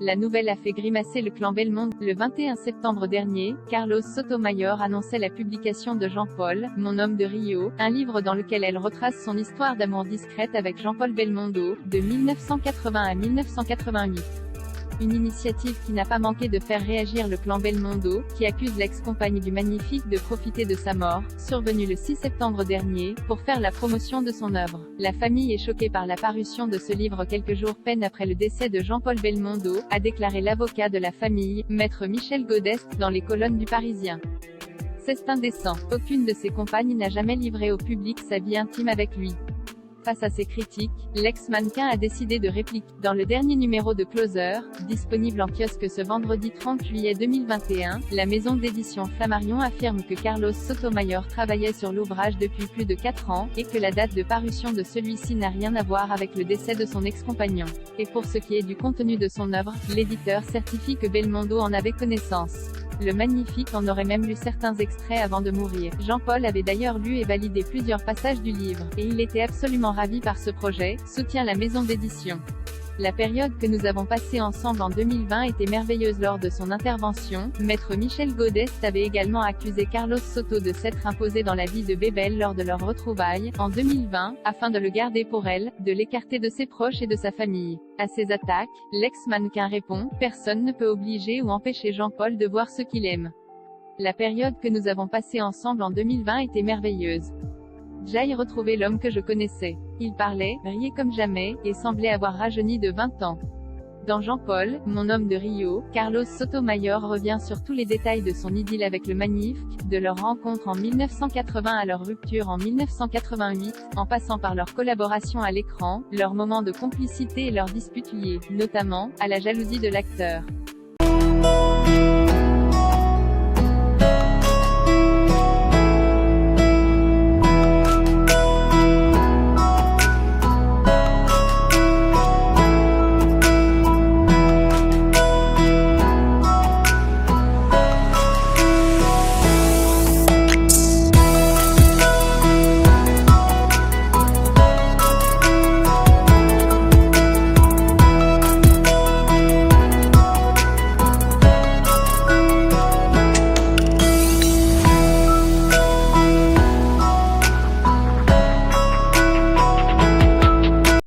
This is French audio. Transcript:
La nouvelle a fait grimacer le clan Belmondo. Le 21 septembre dernier, Carlos Sotomayor annonçait la publication de Jean-Paul, Mon homme de Rio, un livre dans lequel elle retrace son histoire d'amour discrète avec Jean-Paul Belmondo, de 1980 à 1988. Une initiative qui n'a pas manqué de faire réagir le clan Belmondo, qui accuse l'ex-compagne du Magnifique de profiter de sa mort, survenue le 6 septembre dernier, pour faire la promotion de son œuvre. La famille est choquée par la parution de ce livre quelques jours peine après le décès de Jean-Paul Belmondo, a déclaré l'avocat de la famille, maître Michel Godest, dans les colonnes du Parisien. C'est indécent. Aucune de ses compagnes n'a jamais livré au public sa vie intime avec lui. Face à ces critiques, l'ex-mannequin a décidé de répliquer. Dans le dernier numéro de Closer, disponible en kiosque ce vendredi 30 juillet 2021, la maison d'édition Flammarion affirme que Carlos Sotomayor travaillait sur l'ouvrage depuis plus de 4 ans, et que la date de parution de celui-ci n'a rien à voir avec le décès de son ex-compagnon. Et pour ce qui est du contenu de son œuvre, l'éditeur certifie que Belmondo en avait connaissance. Le Magnifique en aurait même lu certains extraits avant de mourir. Jean-Paul avait d'ailleurs lu et validé plusieurs passages du livre, et il était absolument ravi par ce projet, soutient la maison d'édition. La période que nous avons passée ensemble en 2020 était merveilleuse. Lors de son intervention, maître Michel Godest avait également accusé Carlos Soto de s'être imposé dans la vie de Bébel lors de leur retrouvailles, en 2020, afin de le garder pour elle, de l'écarter de ses proches et de sa famille. À ces attaques, l'ex-mannequin répond « Personne ne peut obliger ou empêcher Jean-Paul de voir ce qu'il aime. La période que nous avons passée ensemble en 2020 était merveilleuse. J'aille retrouver l'homme que je connaissais. Il parlait, riait comme jamais, et semblait avoir rajeuni de 20 ans. » Dans Jean-Paul, Mon homme de Rio, Carlos Sotomayor revient sur tous les détails de son idylle avec le Magnifique, de leur rencontre en 1980 à leur rupture en 1988, en passant par leur collaboration à l'écran, leurs moments de complicité et leurs disputes liées, notamment, à la jalousie de l'acteur.